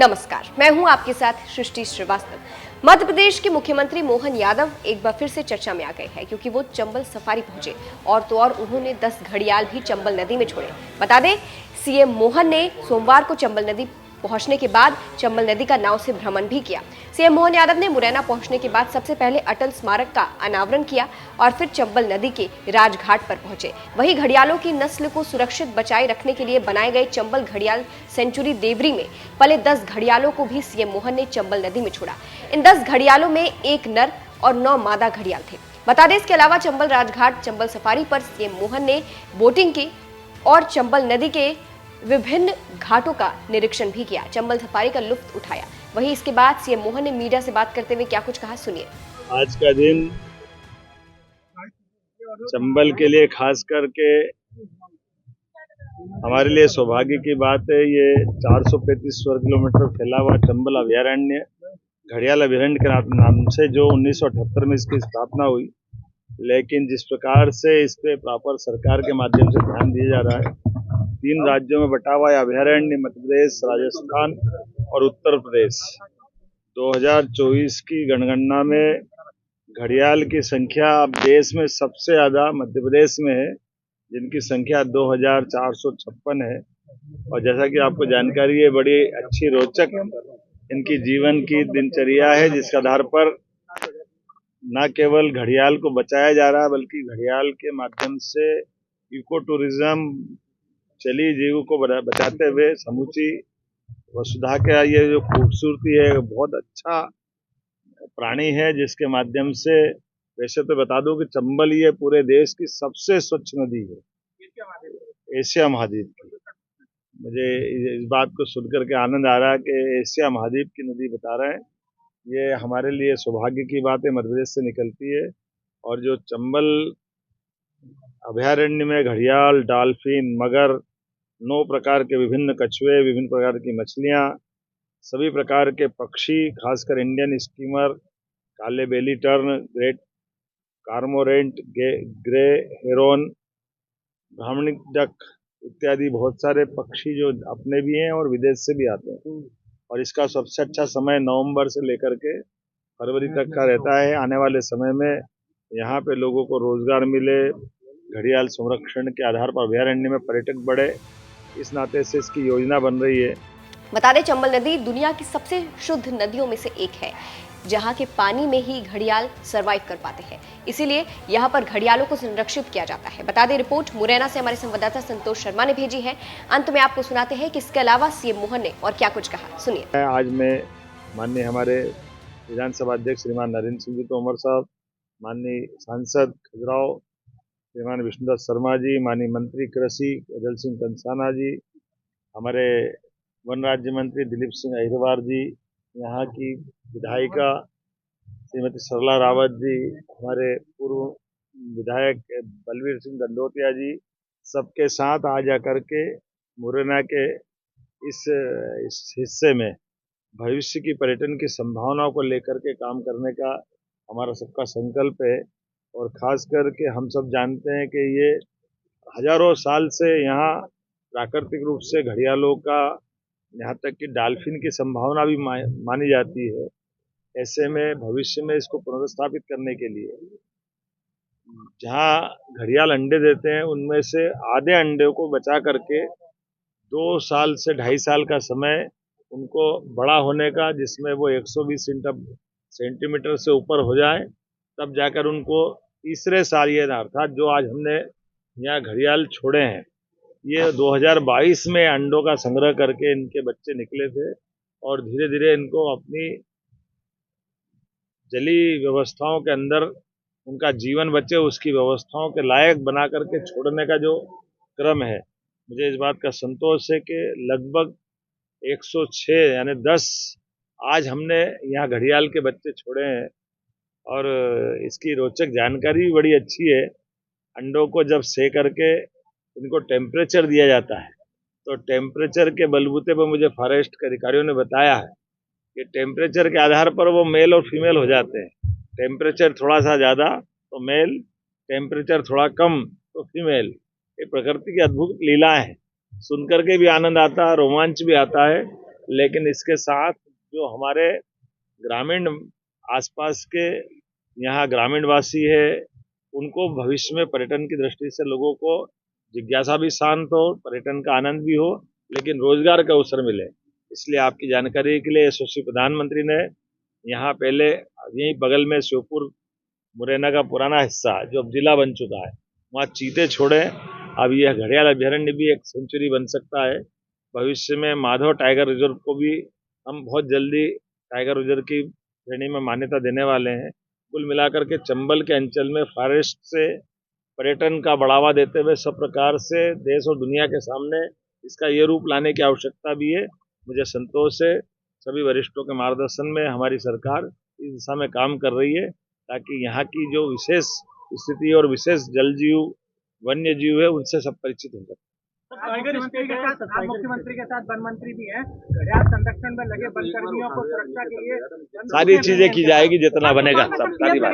नमस्कार, मैं हूं आपके साथ सृष्टि श्रीवास्तव। मध्य प्रदेश के मुख्यमंत्री मोहन यादव एक बार फिर से चर्चा में आ गए हैं क्योंकि वो चंबल सफारी पहुंचे और तो और उन्होंने 10 घड़ियाल भी चंबल नदी में छोड़े। बता दें, सीएम मोहन ने सोमवार को चंबल नदी पहुंचने के बाद चंबल नदी का नाव से भ्रमण भी किया। सीएम मोहन यादव ने मुरैना पहुंचने के बाद सबसे पहले अटल स्मारक का अनावरण किया और फिर चंबल नदी के राजघाट पर पहुंचे। वहीं घड़ियालों की नस्ल को सुरक्षित बचाए रखने के लिए बनाए गए चंबल घड़ियाल सेंचुरी देवरी में पले 10 घड़ियालों को भी सीएम मोहन ने चंबल नदी में छोड़ा। इन 10 घड़ियालों में 1 नर और 9 मादा घड़ियाल थे। बता दें, इसके अलावा चंबल राजघाट चंबल सफारी पर सीएम मोहन ने बोटिंग की और चंबल नदी के विभिन्न घाटों का निरीक्षण भी किया, चंबल सफारी का लुत्फ उठाया। वहीं इसके बाद सीएम मोहन ने मीडिया से बात करते हुए क्या कुछ कहा, सुनिए। आज का दिन चंबल के लिए खास करके हमारे लिए सौभाग्य की बात है। ये 435 वर्ग किलोमीटर फैला हुआ चंबल अभयारण्य घड़ियाल अभयारण्य के नाम से जो 1978 में इसकी स्थापना हुई, लेकिन जिस प्रकार से इस पे प्रॉपर सरकार के माध्यम से ध्यान दिया जा रहा है, 3 राज्यों में बटा हुआ है अभयारण्य, मध्य प्रदेश, राजस्थान और उत्तर प्रदेश। 2024 की जनगणना में घड़ियाल की संख्या अब देश में सबसे ज्यादा मध्य प्रदेश में है, जिनकी संख्या 2456 है। और जैसा कि आपको जानकारी है, बड़ी अच्छी रोचक इनकी जीवन की दिनचर्या है, जिसके आधार पर न केवल घड़ियाल को बचाया जा रहा है बल्कि घड़ियाल के माध्यम से इको टूरिज्म, जलीय जीव को बचाते हुए समूची वसुधा का ये जो खूबसूरती है, बहुत अच्छा प्राणी है, जिसके माध्यम से वैसे तो बता दूं कि चंबल ये पूरे देश की सबसे स्वच्छ नदी है एशिया महाद्वीप की। मुझे इस बात को सुनकर के आनंद आ रहा है कि एशिया महाद्वीप की नदी बता रहे हैं। ये हमारे लिए सौभाग्य की बात है, मध्य प्रदेश से निकलती है। और जो चंबल अभयारण्य में घड़ियाल, डॉल्फिन, मगर, 9 प्रकार के विभिन्न कछुए, विभिन्न प्रकार की मछलियां, सभी प्रकार के पक्षी, खासकर इंडियन स्कीमर, काले belly tern, great cormorant, grey heron, Brahminy duck इत्यादि बहुत सारे पक्षी जो अपने भी हैं और विदेश से भी आते हैं। और इसका सबसे अच्छा समय नवंबर से लेकर के फरवरी तक का रहता है। आने वाले समय में यहाँ पे लोगों को रोजगार मिले, घड़ियाल संरक्षण के आधार पर अभयारण्य में पर्यटक बढ़े, इस नाते से इसकी योजना बन रही है। बता दें, चंबल नदी दुनिया की सबसे शुद्ध नदियों में से एक है, जहां के पानी में ही घड़ियाल सरवाइव कर पाते हैं। इसीलिए यहां पर घड़ियालों को संरक्षित किया जाता है। बता दें, रिपोर्ट मुरैना से हमारे संवाददाता संतोष शर्मा ने भेजी है। अंत में आपको सुनाते हैं कि इसके अलावा सीएम मोहन ने और क्या कुछ कहा, सुनिए। आज मैं माननीय हमारे विधानसभा अध्यक्ष श्रीमान नरेंद्र सिंह जी तोमर साहब, माननीय सांसद खजुराहो श्रीमान विष्णुदत्त शर्मा जी, माननीय मंत्री कृषि अजल सिंह कंसाना जी, हमारे वन राज्य मंत्री दिलीप सिंह अहिरवार जी, यहाँ की विधायिका श्रीमती सरला रावत जी, हमारे पूर्व विधायक बलवीर सिंह दंडोतिया जी, सबके साथ आ जाकर के मुरैना के इस हिस्से में भविष्य की पर्यटन की संभावनाओं को लेकर के काम करने का हमारा सबका संकल्प है। और खास करके हम सब जानते हैं कि ये हजारों साल से यहाँ प्राकृतिक रूप से घड़ियालों का, यहाँ तक कि डॉल्फिन की संभावना भी मानी जाती है। ऐसे में भविष्य में इसको पुनर्स्थापित करने के लिए जहाँ घड़ियाल अंडे देते हैं, उनमें से आधे अंडे को बचा करके 2 साल से 2.5 साल का समय उनको बड़ा होने का, जिसमें वो 120 सेंटीमीटर से ऊपर हो जाए, तब जाकर उनको तीसरे साल, ये अर्थात जो आज हमने यहाँ घड़ियाल छोड़े हैं, ये 2022 में अंडों का संग्रह करके इनके बच्चे निकले थे। और धीरे धीरे इनको अपनी जलीय व्यवस्थाओं के अंदर उनका जीवन बचे, उसकी व्यवस्थाओं के लायक बना करके छोड़ने का जो क्रम है, मुझे इस बात का संतोष है कि लगभग 106 यानी 10 आज हमने यहाँ घड़ियाल के बच्चे छोड़े हैं। और इसकी रोचक जानकारी भी बड़ी अच्छी है। अंडों को जब सेक करके इनको टेम्परेचर दिया जाता है, तो टेम्परेचर के बलबूते पर मुझे फॉरेस्ट के अधिकारियों ने बताया है कि टेम्परेचर के आधार पर वो मेल और फीमेल हो जाते हैं। टेम्परेचर थोड़ा सा ज़्यादा तो मेल, टेम्परेचर थोड़ा कम तो फीमेल। ये प्रकृति की अद्भुत लीलाएं हैं, सुनकर के भी आनंद आता है, रोमांच भी आता है। लेकिन इसके साथ जो हमारे ग्रामीण आसपास के यहाँ ग्रामीणवासी है, उनको भविष्य में पर्यटन की दृष्टि से लोगों को जिज्ञासा भी शांत हो, पर्यटन का आनंद भी हो, लेकिन रोजगार का अवसर मिले। इसलिए आपकी जानकारी के लिए यशस्वी प्रधानमंत्री ने यहाँ पहले यहीं बगल में श्योपुर मुरैना का पुराना हिस्सा जो अब जिला बन चुका है, वहाँ चीते छोड़े। अब यह घड़ियाल अभ्यारण्य भी एक सेंचुरी बन सकता है। भविष्य में माधव टाइगर रिजर्व को भी हम बहुत जल्दी टाइगर रिजर्व की श्रेणी में मान्यता देने वाले हैं। कुल मिलाकर के चंबल के अंचल में फॉरेस्ट से पर्यटन का बढ़ावा देते हुए सब प्रकार से देश और दुनिया के सामने इसका ये रूप लाने की आवश्यकता भी है। मुझे संतोष है, सभी वरिष्ठों के मार्गदर्शन में हमारी सरकार इस दिशा में काम कर रही है, ताकि यहाँ की जो विशेष स्थिति और विशेष जल जीव वन्य जीव है उनसे सब परिचित हो सके। टाइगर स्टे के साथ आप मुख्यमंत्री के साथ वन मंत्री भी हैं, घड़ियाल संरक्षण में लगे वन कर्मियों को सुरक्षा के लिए सारी चीजें की जाएगी, जितना बनेगा सब सारी बात।